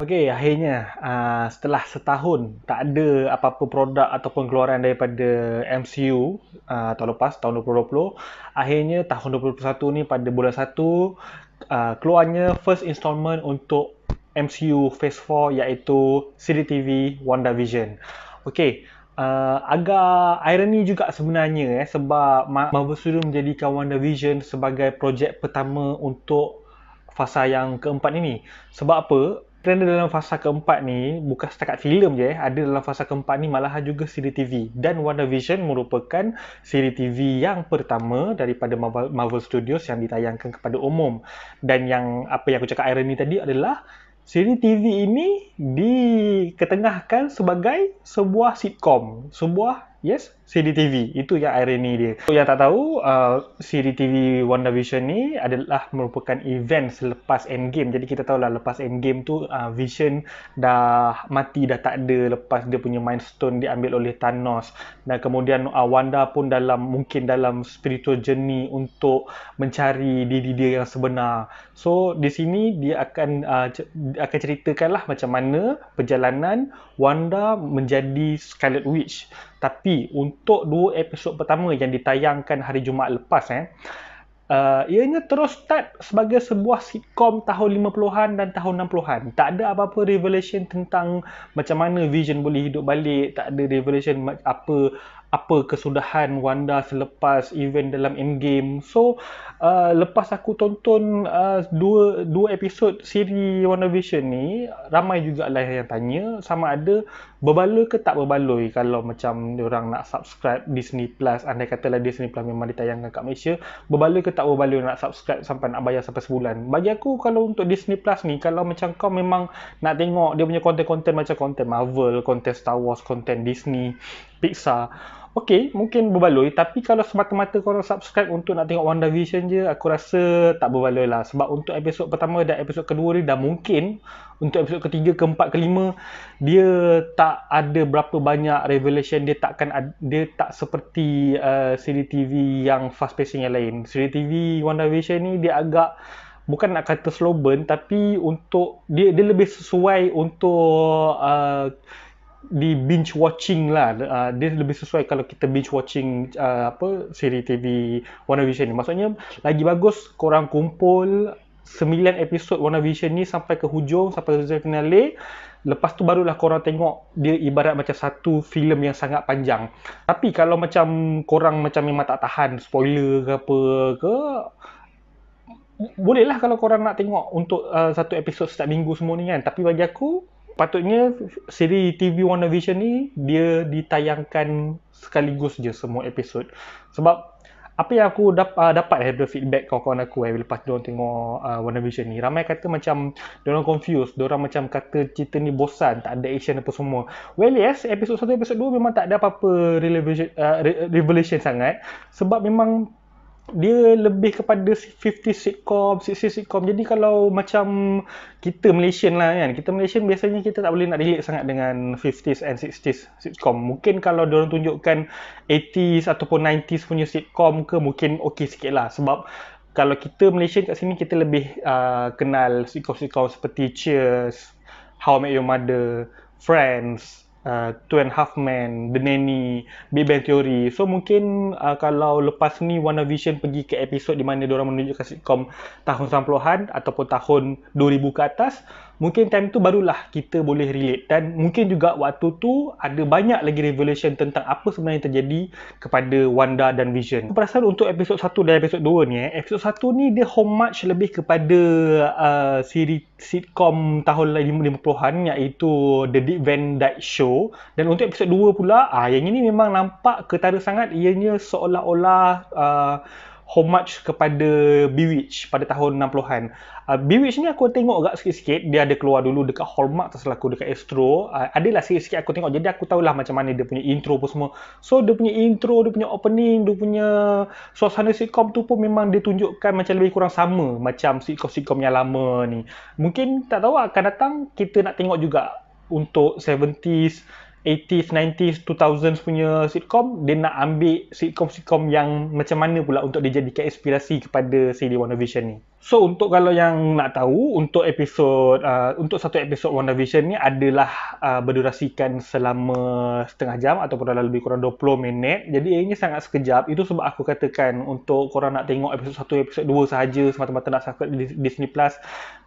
Okey, akhirnya setelah setahun tak ada apa-apa produk ataupun keluaran daripada MCU tahun lepas, tahun 2020, akhirnya tahun 2021 ni pada bulan 1 keluarnya first installment untuk MCU Phase 4 iaitu siri TV WandaVision. Okey, agak irony juga sebenarnya sebab Marvel Studios menjadikan WandaVision sebagai projek pertama untuk fasa yang keempat ini. Sebab apa? Kerana dalam fasa keempat ni bukan setakat filem je, ada dalam fasa keempat ni malahan juga siri TV. Dan WandaVision merupakan siri TV yang pertama daripada Marvel Studios yang ditayangkan kepada umum. Dan yang apa yang aku cakap irony tadi adalah siri TV ini diketengahkan sebagai sebuah sitcom, sebuah siri TV. Itu yang irony dia. So, yang tak tahu, siri TV WandaVision ni adalah merupakan event selepas Endgame. Jadi kita tahulah lepas Endgame tu Vision dah mati, dah tak ada lepas dia punya Mind Stone diambil oleh Thanos. Dan kemudian Wanda pun mungkin dalam spiritual journey untuk mencari diri dia yang sebenar. So di sini dia akan ceritakanlah macam mana perjalanan Wanda menjadi Scarlet Witch. Tapi untuk 2 episod pertama yang ditayangkan hari Jumaat lepas ianya terus start sebagai sebuah sitcom tahun 50-an dan tahun 60-an. Tak ada apa-apa revelation tentang macam mana Vision boleh hidup balik, tak ada revelation apa kesudahan Wanda selepas event dalam Endgame. So lepas aku tonton dua episod siri WandaVision ni, ramai jugalah yang tanya sama ada berbaloi ke tak berbaloi kalau macam diorang nak subscribe Disney Plus. Andai katalah Disney Plus memang ditayangkan kat Malaysia, berbaloi ke tak berbaloi nak subscribe sampai nak bayar sampai sebulan. Bagi aku kalau untuk Disney Plus ni, kalau macam kau memang nak tengok dia punya konten-konten macam konten Marvel, konten Star Wars, konten Disney, Pixar, okey, mungkin berbaloi. Tapi kalau semata-mata korang subscribe untuk nak tengok WandaVision je, aku rasa tak berbaloi lah. Sebab untuk episod pertama dan episod kedua ni dah mungkin. Untuk episod ketiga, keempat, kelima, dia tak ada berapa banyak revelation. Dia tak seperti siri TV yang fast pacing yang lain. Siri TV WandaVision ni dia agak, bukan nak kata slow burn, tapi untuk dia lebih sesuai untuk di binge watching lah. Dia lebih sesuai kalau kita binge watching siri TV WandaVision ni. Maksudnya lagi bagus korang kumpul 9 episod WandaVision ni sampai ke hujung, sampai ke finale. Lepas tu barulah korang tengok dia ibarat macam satu filem yang sangat panjang. Tapi kalau macam korang macam memang tak tahan spoiler ke apa ke, bolehlah kalau korang nak tengok untuk satu episod setiap minggu semua ni kan. Tapi bagi aku, patutnya siri TV WandaVision ni dia ditayangkan sekaligus je semua episod. Sebab apa yang aku dapat daripada feedback kawan-kawan aku lepas diorang tengok WandaVision ni, ramai kata macam diorang confused, diorang macam kata cerita ni bosan, tak ada action apa semua. Well yes, episod 1, episod 2 memang tak ada apa-apa revelation sangat. Sebab memang dia lebih kepada 50s sitcom, 60s sitcom. Jadi kalau macam kita Malaysian lah kan, kita Malaysian biasanya kita tak boleh nak relate sangat dengan 50s and 60s sitcom. Mungkin kalau diorang tunjukkan 80s ataupun 90s punya sitcom ke, mungkin okey sikit lah. Sebab kalau kita Malaysian kat sini, kita lebih kenal sitcom-sitcom seperti Cheers, How I Met Your Mother, Friends, Two and a Half Men, The Nanny, Big Bang Theory. So mungkin kalau lepas ni WandaVision pergi ke episod di mana diorang menunjukkan sitcom tahun 90-an ataupun tahun 2000 ke atas, mungkin time tu barulah kita boleh relate. Dan mungkin juga waktu tu ada banyak lagi revelation tentang apa sebenarnya terjadi kepada Wanda dan Vision. Aku perasan untuk episod 1 dan episod 2 ni, episod 1 ni dia homage lebih kepada siri sitcom tahun 50-an iaitu The Dick Van Dyke Show. Dan untuk episod 2 pula, yang ini memang nampak ketara sangat. Ianya seolah-olah homage kepada Bewitched pada tahun 60-an. Bewitched ni aku tengok agak sikit-sikit. Dia ada keluar dulu dekat Hallmark, tak salah aku, dekat Astro. Adalah sikit-sikit aku tengok. Jadi aku tahulah macam mana dia punya intro pun semua. So dia punya intro, dia punya opening, dia punya suasana sitcom tu pun memang dia tunjukkan macam lebih kurang sama macam sitcom-sitcom yang lama ni. Mungkin tak tahu akan datang kita nak tengok juga untuk 70s, 80s, 90s, 2000s punya sitcom, dia nak ambil sitcom-sitcom yang macam mana pula untuk dijadikan inspirasi kepada siri WandaVision ni. So untuk kalau yang nak tahu untuk satu episod WandaVision ni adalah berdurasikan selama setengah jam ataupun dalam lebih kurang 20 minit. Jadi ianya sangat sekejap. Itu sebab aku katakan untuk korang nak tengok episod 1, episod 2 sahaja semata-mata nak subscribe di Disney Plus,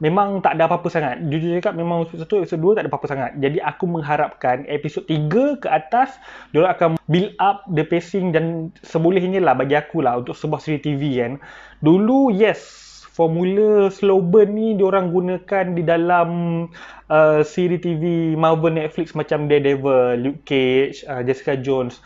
memang tak ada apa-apa sangat. Jujur cakap memang episod 1, episod 2 tak ada apa-apa sangat. Jadi aku mengharapkan episod 3 ke atas diorang akan build up the pacing dan sebolehnya lah bagi aku lah untuk sebuah siri TV kan. Dulu yes, formula slow burn ni diorang gunakan di dalam siri TV Marvel Netflix macam Daredevil, Luke Cage, Jessica Jones.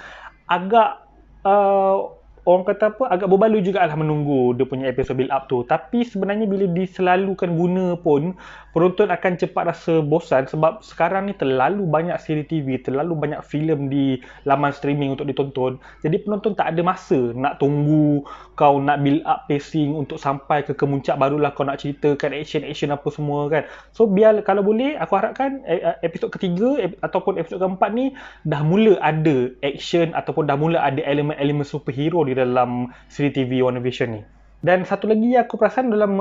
Agak uh, orang kata apa, agak berbaloi jugalah menunggu dia punya episode build up tu. Tapi sebenarnya bila diselalukan guna pun, penonton akan cepat rasa bosan sebab sekarang ni terlalu banyak siri TV, terlalu banyak filem di laman streaming untuk ditonton. Jadi penonton tak ada masa nak tunggu kau nak build up pacing untuk sampai ke kemuncak barulah kau nak ceritakan action-action apa semua kan. So biar kalau boleh aku harapkan episod ketiga ataupun episod keempat ni dah mula ada action ataupun dah mula ada elemen-elemen superhero di dalam siri TV WandaVision ni. Dan satu lagi aku perasan dalam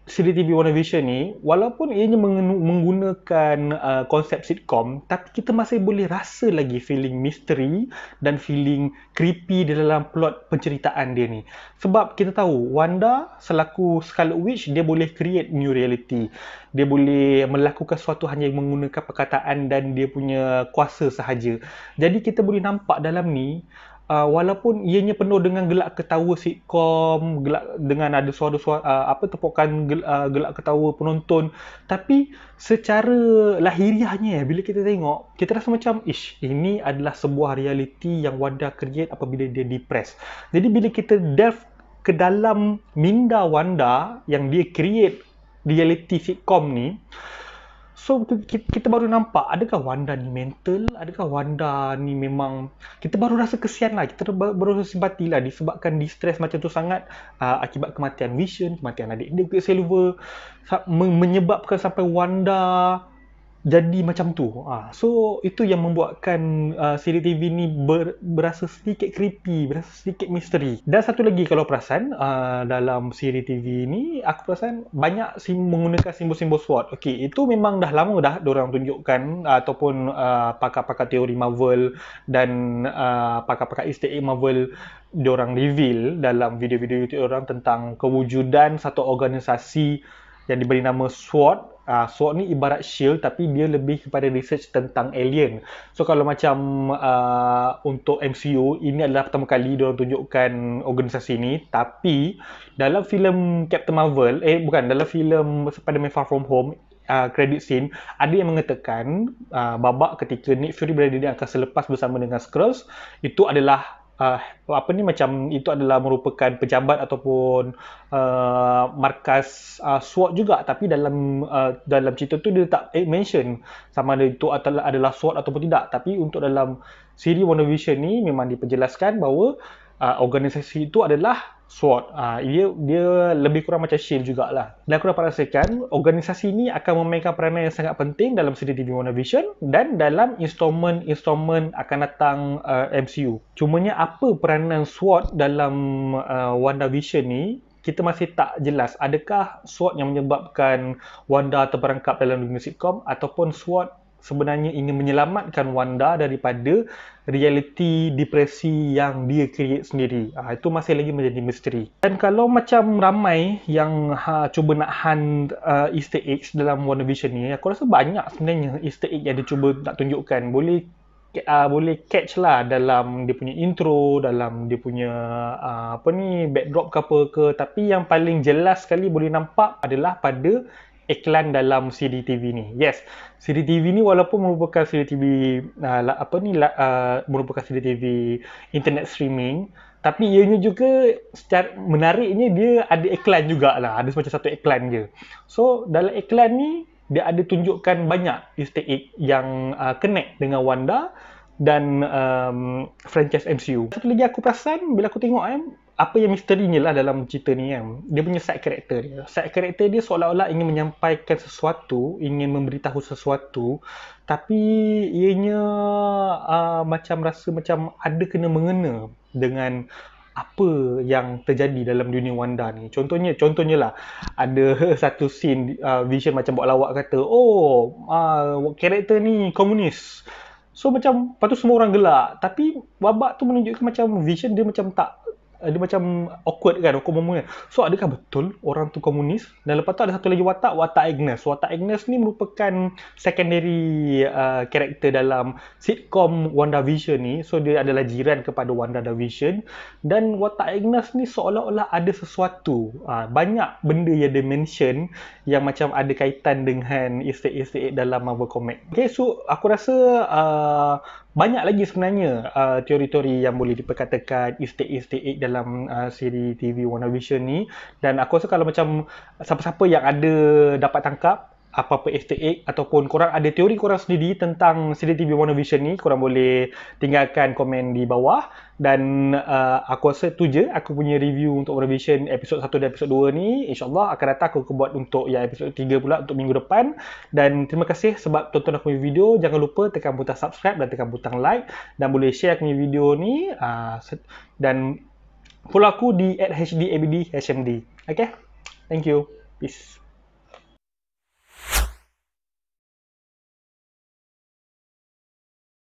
siri TV WandaVision ni, walaupun ianya menggunakan konsep sitcom, tapi kita masih boleh rasa lagi feeling misteri dan feeling creepy di dalam plot penceritaan dia ni. Sebab kita tahu, Wanda selaku Scarlet Witch, dia boleh create new reality. Dia boleh melakukan sesuatu hanya menggunakan perkataan dan dia punya kuasa sahaja. Jadi kita boleh nampak dalam ni, walaupun ianya penuh dengan gelak ketawa sitcom, gelak dengan ada suara-suara tepukan gelak ketawa penonton, tapi secara lahiriahnya bila kita tengok, kita rasa macam ini adalah sebuah reality yang Wanda create apabila dia depressed. Jadi bila kita delve ke dalam minda Wanda yang dia create reality sitcom ni, so kita baru nampak adakah Wanda ni mental, adakah Wanda ni memang, kita baru rasa kesian lah, kita baru rasa simpati lah disebabkan distress macam tu sangat akibat kematian Vision, kematian adik dia Quicksilver, menyebabkan sampai Wanda jadi macam tu. So itu yang membuatkan siri TV ni berasa sedikit creepy, berasa sedikit misteri. Dan satu lagi kalau perasan dalam siri TV ni, aku perasan banyak menggunakan simbol-simbol SWOT. Okey, itu memang dah lama dah diorang tunjukkan ataupun pakar-pakar teori Marvel dan pakar-pakar Easter egg Marvel diorang reveal dalam video-video YouTube diorang tentang kewujudan satu organisasi yang diberi nama SWOT. SWOT ni ibarat shield tapi dia lebih kepada research tentang alien. So kalau macam untuk MCU, ini adalah pertama kali diorang tunjukkan organisasi ni. Tapi dalam filem Captain Marvel, dalam filem Spider-Man Far From Home, credit scene, ada yang mengatakan babak ketika Nick Fury berada di angkasa lepas bersama dengan Skrulls, itu adalah macam itu adalah merupakan pejabat ataupun markas SWOT juga, tapi dalam cerita tu dia tak mention sama ada itu adalah SWOT ataupun tidak. Tapi untuk dalam siri WandaVision ni memang diperjelaskan bahawa organisasi itu adalah SWOT. Dia lebih kurang macam shield jugalah. Dan aku dapat rasakan organisasi ni akan memainkan peranan yang sangat penting dalam siri TV WandaVision dan dalam instrumen akan datang MCU. Cumanya apa peranan SWOT dalam WandaVision ni, kita masih tak jelas. Adakah SWOT yang menyebabkan Wanda terperangkap dalam dunia sitcom ataupun SWOT sebenarnya ingin menyelamatkan Wanda daripada realiti depresi yang dia create sendiri. Itu masih lagi menjadi misteri. Dan kalau macam ramai yang cuba nak hunt Easter eggs dalam WandaVision ni, aku rasa banyak sebenarnya Easter egg yang dia cuba nak tunjukkan. Boleh catch lah dalam dia punya intro, dalam dia punya backdrop ke apa ke. Tapi yang paling jelas sekali boleh nampak adalah pada iklan dalam siri TV ni. Yes, siri TV ni walaupun merupakan siri TV merupakan siri TV internet streaming, tapi ianya juga secara menariknya dia ada iklan jugalah. Ada macam satu iklan je. So dalam iklan ni dia ada tunjukkan banyak Easter egg yang connect dengan Wanda dan franchise MCU. Satu lagi aku perasan bila aku tengok apa yang misterinya lah dalam cerita ni kan, dia punya side character dia. Side character dia seolah-olah ingin menyampaikan sesuatu, ingin memberitahu sesuatu, tapi ianya macam rasa macam ada kena mengena dengan apa yang terjadi dalam dunia Wanda ni. Contohnya lah, ada satu scene Vision macam buat lawak kata, oh, karakter ni komunis. So macam, lepas tu semua orang gelak. Tapi babak tu menunjukkan macam Vision dia macam tak, dia macam awkward moment kan. So adakah betul orang tu komunis? Dan lepas tu ada satu lagi watak Agnes. Watak Agnes ni merupakan secondary karakter dalam sitcom WandaVision ni. So dia adalah jiran kepada Wanda dan Vision. Dan watak Agnes ni seolah-olah ada sesuatu. Banyak benda yang dia mention yang macam ada kaitan dengan easter egg dalam Marvel Comics. Okay, so aku rasa banyak lagi sebenarnya teori-teori yang boleh diperkatakan easter egg dalam siri TV WandaVision ni. Dan aku rasa kalau macam siapa-siapa yang ada dapat tangkap apa-apa easter egg ataupun korang ada teori korang sendiri tentang siri TV WandaVision ni, korang boleh tinggalkan komen di bawah. Dan aku rasa tu je aku punya review untuk WandaVision episod 1 dan episod 2 ni. InsyaAllah akan datang aku buat untuk yang episod 3 pula untuk minggu depan. Dan terima kasih sebab tonton aku punya video. Jangan lupa tekan butang subscribe dan tekan butang like. Dan boleh share aku punya video ni. Dan follow aku di @hdabdhmd. Okay? Thank you. Peace.